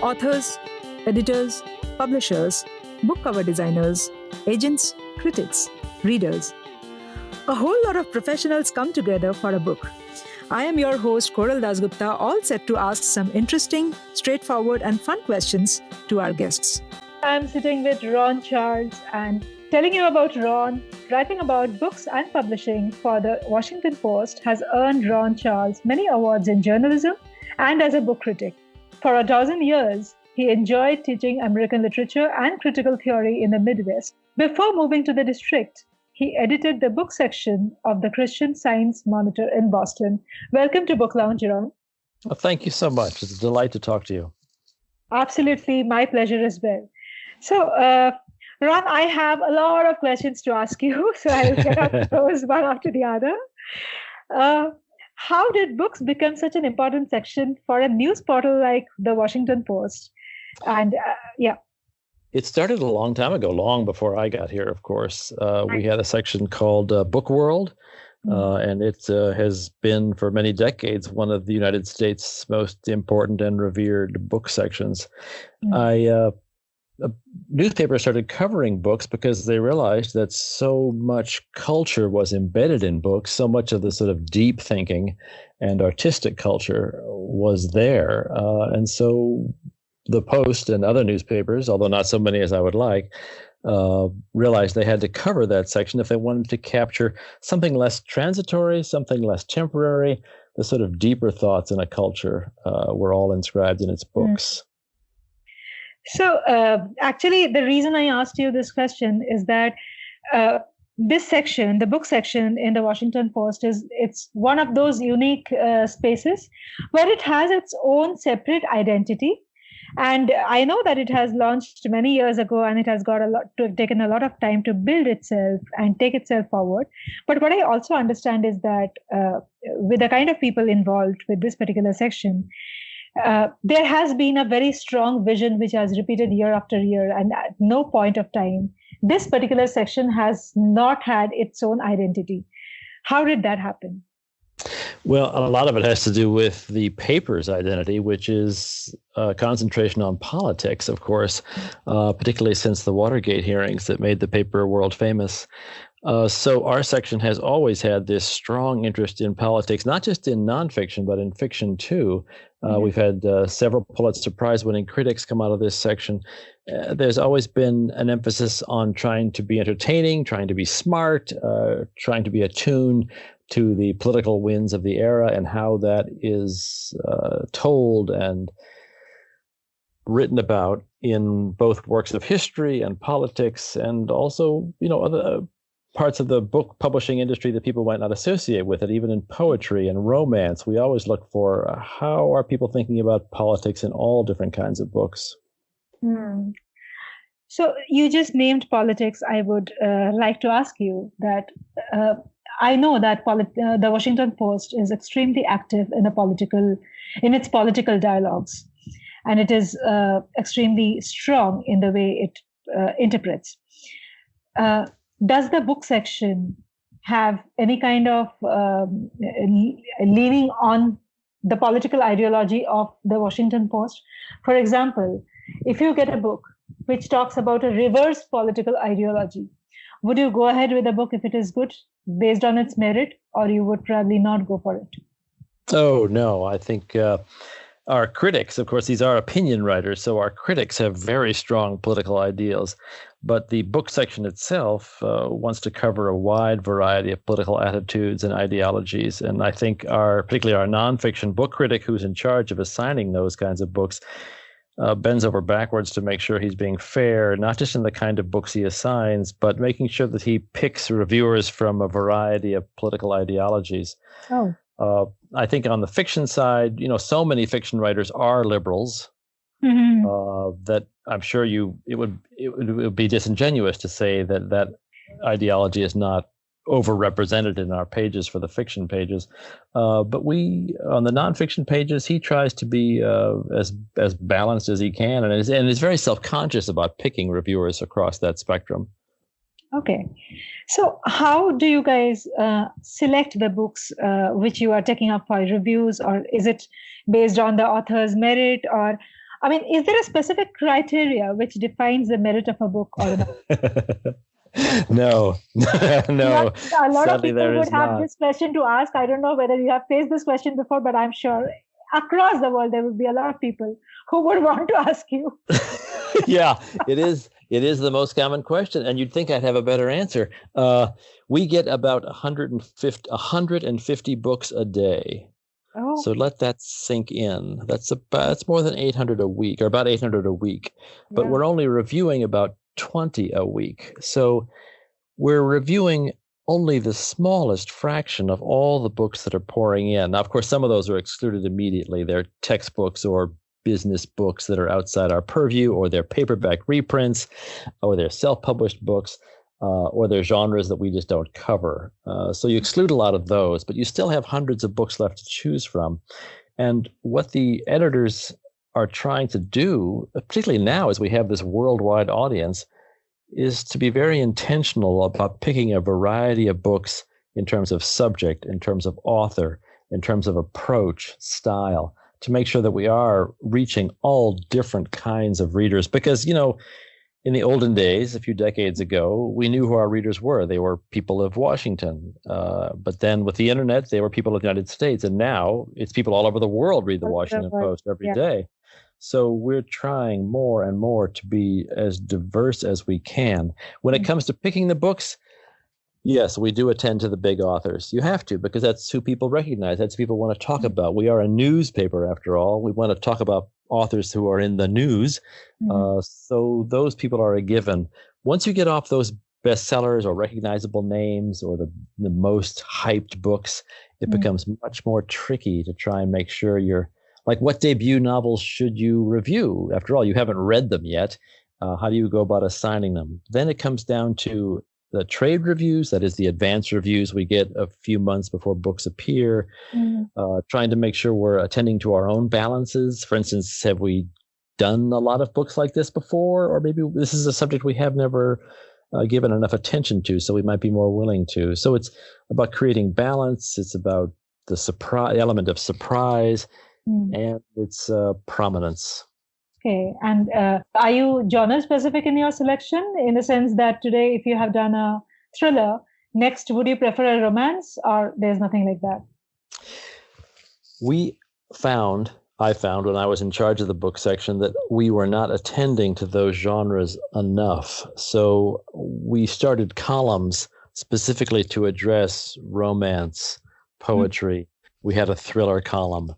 authors, editors, publishers, book cover designers, agents, critics, readers. A whole lot of professionals come together for a book. I am your host, Koral Dasgupta, all set to ask some interesting, straightforward, and fun questions to our guests. I'm sitting with Ron Charles and telling you about Ron. Writing about books and publishing for the Washington Post has earned Ron Charles many awards in journalism and as a book critic. For a dozen years, he enjoyed teaching American literature and critical theory in the Midwest. Before moving to the district, he edited the book section of the Christian Science Monitor in Boston. Welcome to Book Lounge, Ron. Well, thank you so much. It's a delight to talk to you. Absolutely, my pleasure as well. So, Ron, I have a lot of questions to ask you, so I'll get up those one after the other. How did books become such an important section for a news portal like the Washington Post? And It started a long time ago, long before I got here, of course. We had a section called Book World, and it has been for many decades one of the United States' most important and revered book sections. Newspapers started covering books because they realized that so much culture was embedded in books, so much of the sort of deep thinking and artistic culture was there. And so the Post and other newspapers, although not so many as I would like, realized they had to cover that section if they wanted to capture something less transitory, something less temporary. The sort of deeper thoughts in a culture were all inscribed in its books. So actually, the reason I asked you this question is that this section, the book section in the Washington Post, it's one of those unique spaces where it has its own separate identity. And I know that it has launched many years ago and it has taken a lot of time to build itself and take itself forward. But what I also understand is that with the kind of people involved with this particular section, there has been a very strong vision which has repeated year after year, and at no point of time, this particular section has not had its own identity. How did that happen? Well, a lot of it has to do with the paper's identity, which is a concentration on politics, of course, particularly since the Watergate hearings that made the paper world famous. So our section has always had this strong interest in politics, not just in nonfiction, but in fiction too. We've had several Pulitzer Prize-winning critics come out of this section. There's always been an emphasis on trying to be entertaining, trying to be smart, trying to be attuned to the political winds of the era and how that is told and written about in both works of history and politics, and also, other parts of the book publishing industry that people might not associate with it, even in poetry and romance. We always look for how are people thinking about politics in all different kinds of books. So you just named politics. I would like to ask you that I know that the Washington Post is extremely active in its political dialogues, and it is extremely strong in the way it interprets. Does the book section have any kind of leaning on the political ideology of the Washington Post? For example, if you get a book which talks about a reverse political ideology, would you go ahead with the book if it is good based on its merit, or you would probably not go for it? Oh, no. I think our critics, of course, these are opinion writers, so our critics have very strong political ideals. But the book section itself wants to cover a wide variety of political attitudes and ideologies. And I think particularly our nonfiction book critic, who's in charge of assigning those kinds of books, bends over backwards to make sure he's being fair, not just in the kind of books he assigns, but making sure that he picks reviewers from a variety of political ideologies. I think on the fiction side, so many fiction writers are liberals that I'm sure it would be disingenuous to say that ideology is not overrepresented in our pages for the fiction pages. But on the nonfiction pages, he tries to be as balanced as he can, and is very self-conscious about picking reviewers across that spectrum. Okay. So how do you guys select the books which you are taking up for reviews, or is it based on the author's merit, or I mean, is there a specific criteria which defines the merit of a book or not? No, no. A lot of Sadly, people there would is have not. this question to ask. I don't know whether you have faced this question before, but I'm sure across the world there will be a lot of people who would want to ask you. Yeah, it is. It is the most common question, and you'd think I'd have a better answer. We get about 150 books a day. Oh, So let that sink in. That's more than 800 a week, or about 800 a week. But yeah. we're only reviewing about 20 a week. So we're reviewing only the smallest fraction of all the books that are pouring in. Now, of course, some of those are excluded immediately. They're textbooks or business books that are outside our purview, or they're paperback reprints, or they're self-published books, or they're genres that we just don't cover. So you exclude a lot of those, but you still have hundreds of books left to choose from. And what the editors are trying to do, particularly now as we have this worldwide audience, is to be very intentional about picking a variety of books in terms of subject, in terms of author, in terms of approach, style, to make sure that we are reaching all different kinds of readers. Because, in the olden days, a few decades ago, we knew who our readers were. They were people of Washington. But then with the internet, they were people of the United States. And now it's people all over the world read the Washington Post every day. So we're trying more and more to be as diverse as we can. When it comes to picking the books, yes, we do attend to the big authors. You have to, because that's who people recognize. That's who people want to talk about. We are a newspaper, after all. We want to talk about authors who are in the news. So those people are a given. Once you get off those bestsellers or recognizable names or the most hyped books, it becomes much more tricky to try and make sure you're like, what debut novels should you review? After all, you haven't read them yet. How do you go about assigning them? Then it comes down to the trade reviews, that is the advance reviews we get a few months before books appear, trying to make sure we're attending to our own balances. For instance, have we done a lot of books like this before? Or maybe this is a subject we have never given enough attention to, so we might be more willing to. So it's about creating balance. It's about the element of surprise, and its prominence. Okay. And are you genre specific in your selection, in the sense that today, if you have done a thriller, next, would you prefer a romance, or there's nothing like that? I found when I was in charge of the book section that we were not attending to those genres enough. So we started columns specifically to address romance, poetry. We had a thriller column.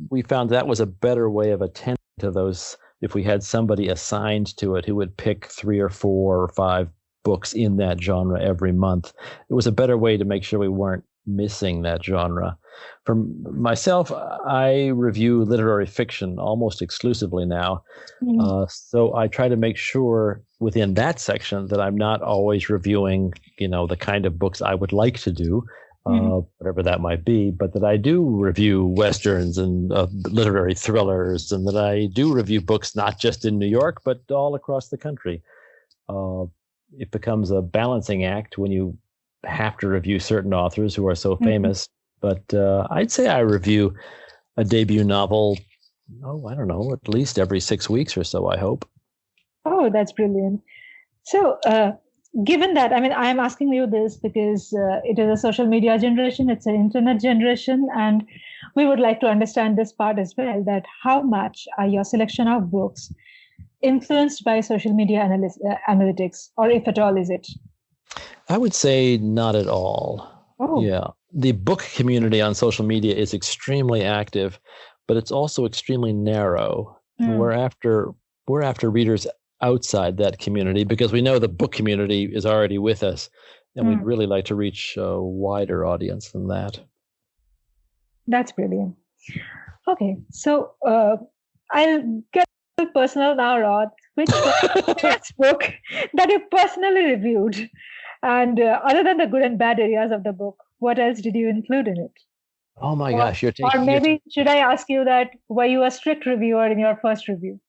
We found that was a better way of attending to those if we had somebody assigned to it who would pick 3 or 4 or 5 books in that genre every month. It was a better way to make sure we weren't missing that genre. For myself, I review literary fiction almost exclusively now. So I try to make sure within that section that I'm not always reviewing, the kind of books I would like to do. Whatever that might be, but that I do review Westerns and literary thrillers, and that I do review books not just in New York, but all across the country. It becomes a balancing act when you have to review certain authors who are so famous. But I'd say I review a debut novel, I don't know, at least every 6 weeks or so, I hope. Oh, that's brilliant. So, given that, I mean, I'm asking you this because it is a social media generation, it's an internet generation, and we would like to understand this part as well, that how much are your selection of books influenced by social media analytics, or if at all is it? I would say not at all. Oh. Yeah. The book community on social media is extremely active, but it's also extremely narrow. We're after readers outside that community because we know the book community is already with us, and we'd really like to reach a wider audience than that. That's brilliant. Okay, so I'll get personal now, Rod. Which book that you personally reviewed? And other than the good and bad areas of the book, what else did you include in it? Oh my gosh, you're taking... Or maybe should I ask you that, were you a strict reviewer in your first review?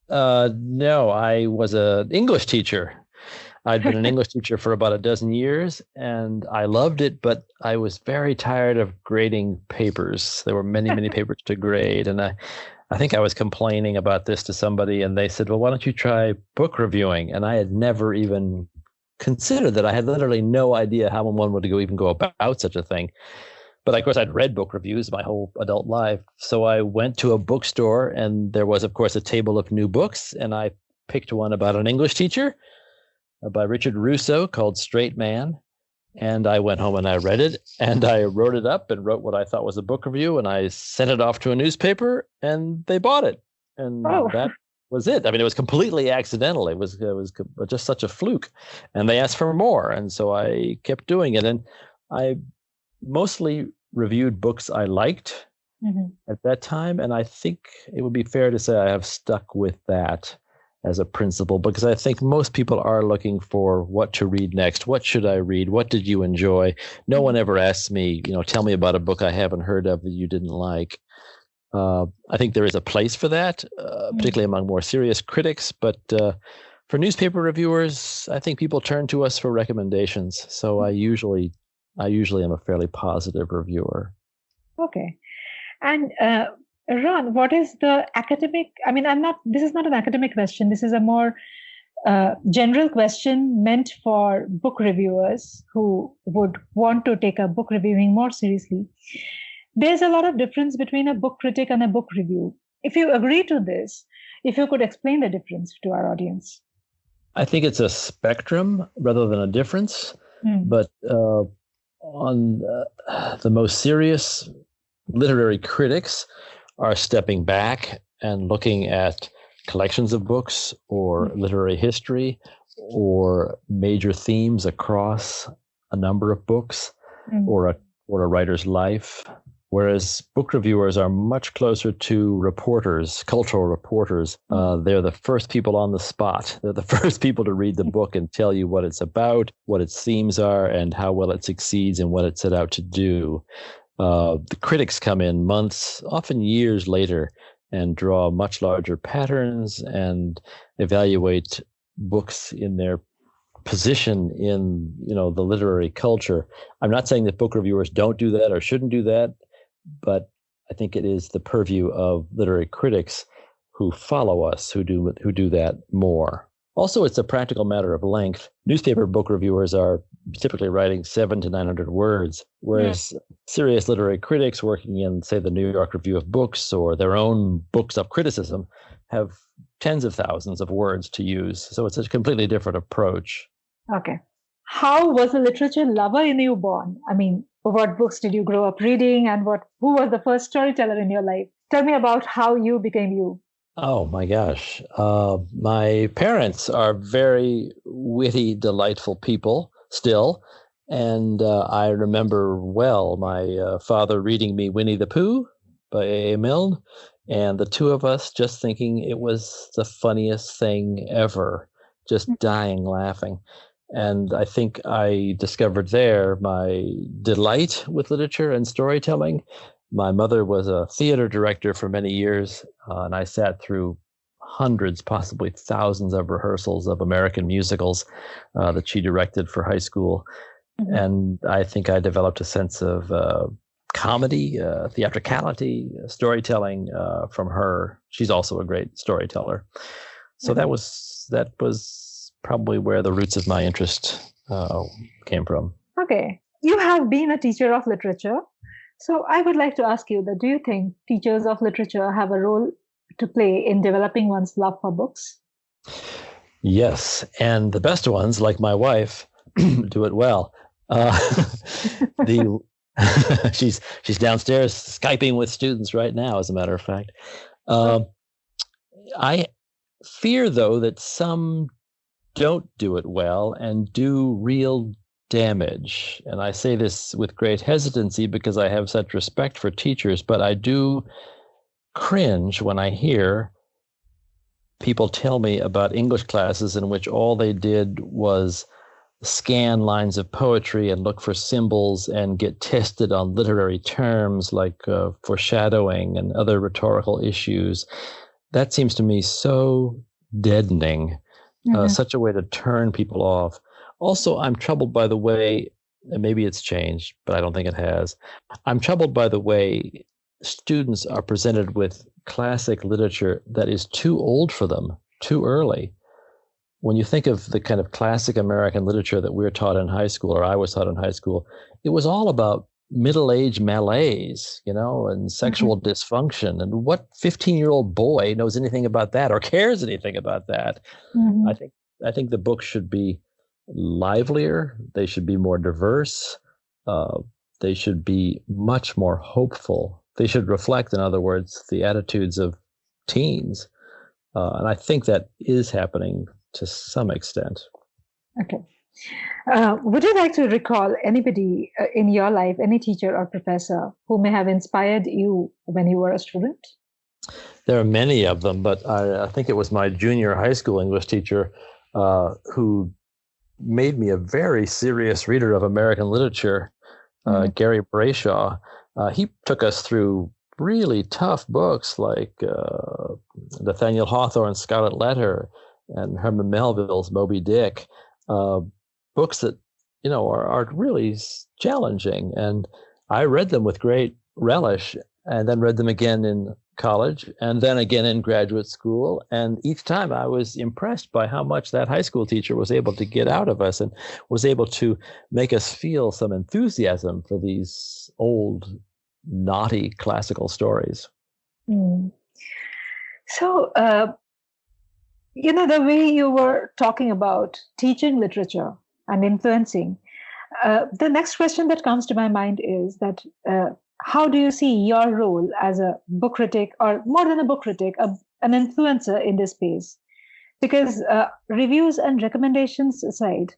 No, I was an English teacher. I'd been an English teacher for about a dozen years, and I loved it, but I was very tired of grading papers. There were many, many papers to grade, and I think I was complaining about this to somebody, and they said, "Well, why don't you try book reviewing?" And I had never even considered that. I had literally no idea how one would even go about such a thing. But of course, I'd read book reviews my whole adult life. So I went to a bookstore, and there was, of course, a table of new books, and I picked one about an English teacher by Richard Russo called Straight Man. And I went home and I read it, and I wrote it up and wrote what I thought was a book review, and I sent it off to a newspaper, and they bought it. And that was it. I mean, it was completely accidental. It was just such a fluke. And they asked for more, and so I kept doing it. And I mostly reviewed books I liked at that time, and I think it would be fair to say I have stuck with that as a principle, because I think most people are looking for what to read next. What should I read? What did you enjoy? No one ever asks me, tell me about a book I haven't heard of that you didn't like. I think there is a place for that, particularly among more serious critics. But for newspaper reviewers, I think people turn to us for recommendations. So I usually am a fairly positive reviewer. Okay. And Ron, what is the academic? I mean, this is not an academic question. This is a more general question meant for book reviewers who would want to take a book reviewing more seriously. There's a lot of difference between a book critic and a book review. If you agree to this, if you could explain the difference to our audience. I think it's a spectrum rather than a difference. But on the most serious literary critics are stepping back and looking at collections of books or literary history or major themes across a number of books or a writer's life. Whereas book reviewers are much closer to reporters, cultural reporters. They're the first people on the spot. They're the first people to read the book and tell you what it's about, what its themes are, and how well it succeeds and what it set out to do. The critics come in months, often years later, and draw much larger patterns and evaluate books in their position in, the literary culture. I'm not saying that book reviewers don't do that or shouldn't do that, but I think it is the purview of literary critics who follow us who do that more. Also, it's a practical matter of length. Newspaper book reviewers are typically writing 700 to 900 words, whereas serious literary critics working in, say, the New York Review of Books or their own books of criticism have tens of thousands of words to use. So it's a completely different approach. Okay. How was a literature lover in you born? I mean, what books did you grow up reading, and who was the first storyteller in your life? Tell me about how you became you. Oh, my gosh. My parents are very witty, delightful people still. And I remember well my father reading me Winnie the Pooh by A.A. Milne, and the two of us just thinking it was the funniest thing ever, just dying laughing. And I think I discovered there my delight with literature and storytelling. My mother was a theater director for many years, and I sat through hundreds, possibly thousands of rehearsals of American musicals that she directed for high school. And I think I developed a sense of comedy, theatricality, storytelling from her. She's also a great storyteller. So that was probably where the roots of my interest came from. Okay. You have been a teacher of literature. So I would like to ask you that, do you think teachers of literature have a role to play in developing one's love for books? Yes. And the best ones, like my wife, do it well. She's downstairs Skyping with students right now, as a matter of fact. I fear, though, that some don't do it well and do real damage. And I say this with great hesitancy because I have such respect for teachers, but I do cringe when I hear people tell me about English classes in which all they did was scan lines of poetry and look for symbols and get tested on literary terms like foreshadowing and other rhetorical issues. That seems to me so deadening, such a way to turn people off. Also, I'm troubled by the way, and maybe it's changed, but I don't think it has. I'm troubled by the way students are presented with classic literature that is too old for them too early. When you think of the kind of classic American literature that we're taught in high school, or I was taught in high school, it was all about middle-aged malaise, and sexual dysfunction. And what 15-year-old boy knows anything about that or cares anything about that? Mm-hmm. I think the books should be livelier. They should be more diverse. They should be much more hopeful. They should reflect, in other words, the attitudes of teens. And I think that is happening to some extent. Okay. Would you like to recall anybody in your life, any teacher or professor who may have inspired you when you were a student? There are many of them, but I think it was my junior high school English teacher who made me a very serious reader of American literature, Gary Brayshaw. He took us through really tough books like Nathaniel Hawthorne's Scarlet Letter and Herman Melville's Moby Dick, books that are really challenging. And I read them with great relish, and then read them again in college, and then again in graduate school. And each time I was impressed by how much that high school teacher was able to get out of us, and was able to make us feel some enthusiasm for these old, naughty classical stories. So, the way you were talking about teaching literature and influencing, the next question that comes to my mind is that how do you see your role as a book critic, or more than a book critic, an influencer in this space? Because reviews and recommendations aside,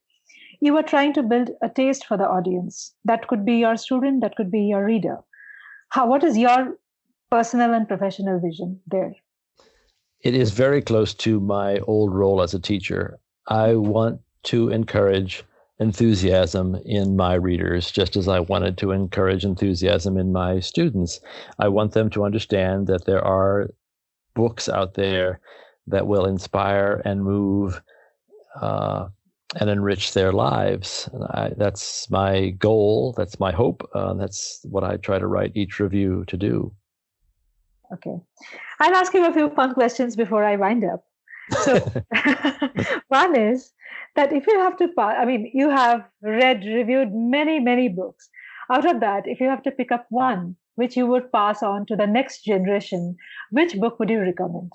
you are trying to build a taste for the audience. That could be your student, that could be your reader. What is your personal and professional vision there? It is very close to my old role as a teacher. I want to encourage enthusiasm in my readers, just as I wanted to encourage enthusiasm in my students. I want them to understand that there are books out there that will inspire and move and enrich their lives. That's my goal. That's my hope. That's what I try to write each review to do. Okay. I'll ask you a few fun questions before I wind up. So one is that if you have to, you have reviewed many, many books. Out of that, if you have to pick up one which you would pass on to the next generation, which book would you recommend?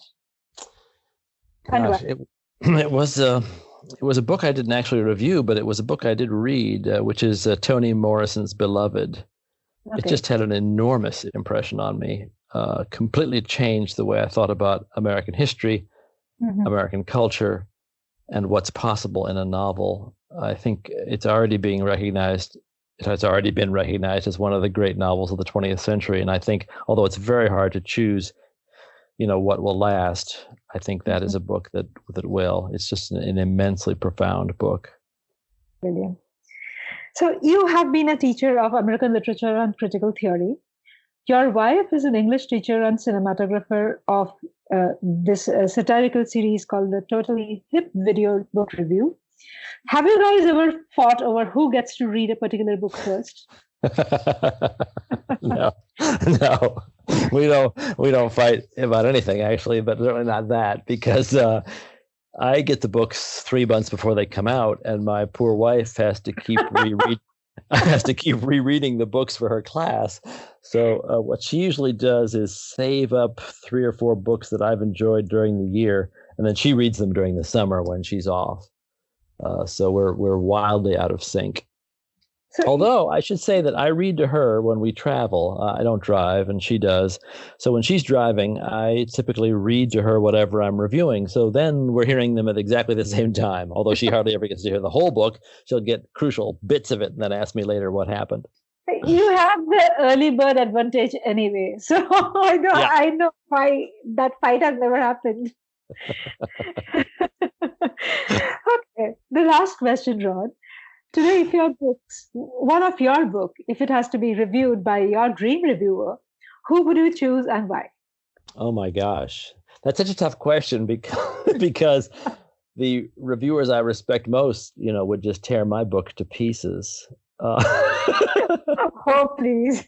Gosh, it was a book I didn't actually review, but it was a book I did read, which is Toni Morrison's Beloved. Okay. It just had an enormous impression on me. Completely changed the way I thought about American history, American culture, and what's possible in a novel. I think it's already being recognized. It has already been recognized as one of the great novels of the 20th century. And I think, although it's very hard to choose, what will last, I think that is a book that will. It's just an immensely profound book. Brilliant. So you have been a teacher of American literature and critical theory. Your wife is an English teacher and cinematographer of this satirical series called the Totally Hip Video Book Review. Have you guys ever fought over who gets to read a particular book first? No, we don't fight about anything actually, but certainly not that, because I get the books 3 months before they come out, and my poor wife has to keep rereading the books for her class. So what she usually does is save up 3 or 4 books that I've enjoyed during the year, and then she reads them during the summer when she's off. So we're wildly out of sync. Although I should say that I read to her when we travel. I don't drive, and she does. So when she's driving, I typically read to her whatever I'm reviewing. So then we're hearing them at exactly the same time. Although she hardly ever gets to hear the whole book, she'll get crucial bits of it and then ask me later what happened. You have the early bird advantage anyway. So I know why that fight has never happened. Okay. The last question, Rod. Today, one of your book, if it has to be reviewed by your dream reviewer, who would you choose and why? Oh my gosh. That's such a tough question because the reviewers I respect most, would just tear my book to pieces. Oh, please.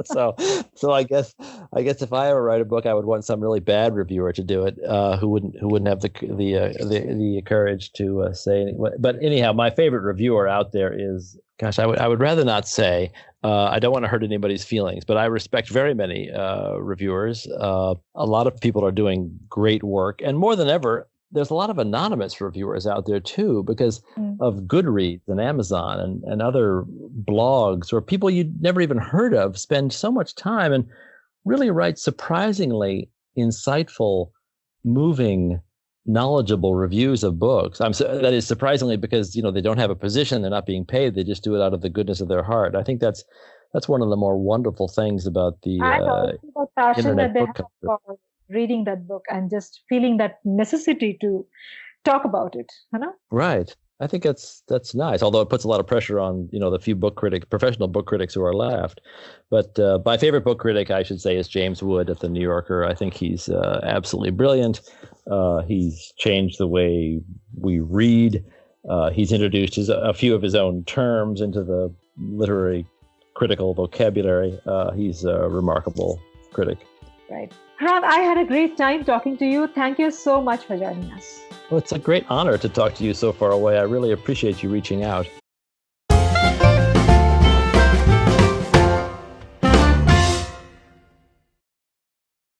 So, so I guess if I ever write a book, I would want some really bad reviewer to do it, who wouldn't have the courage to say anything. But anyhow, my favorite reviewer out there is, gosh, I would rather not say. I don't want to hurt anybody's feelings, but I respect very many reviewers. A lot of people are doing great work, and more than ever, there's a lot of anonymous reviewers out there too, because of Goodreads and Amazon and other blogs, or people you'd never even heard of spend so much time and really write surprisingly insightful, moving, knowledgeable reviews of books. That is surprisingly, because they don't have a position, they're not being paid, they just do it out of the goodness of their heart. I think that's one of the more wonderful things about the And also the passion that internet they book have culture. for reading that book and just feeling that necessity to talk about it, Right. I think that's nice. Although it puts a lot of pressure on the few professional book critics who are left. But my favorite book critic, I should say, is James Wood at the New Yorker. I think he's absolutely brilliant. He's changed the way we read. He's introduced a few of his own terms into the literary critical vocabulary. He's a remarkable critic. Right. Ron, I had a great time talking to you. Thank you so much for joining us. Well, it's a great honor to talk to you so far away. I really appreciate you reaching out.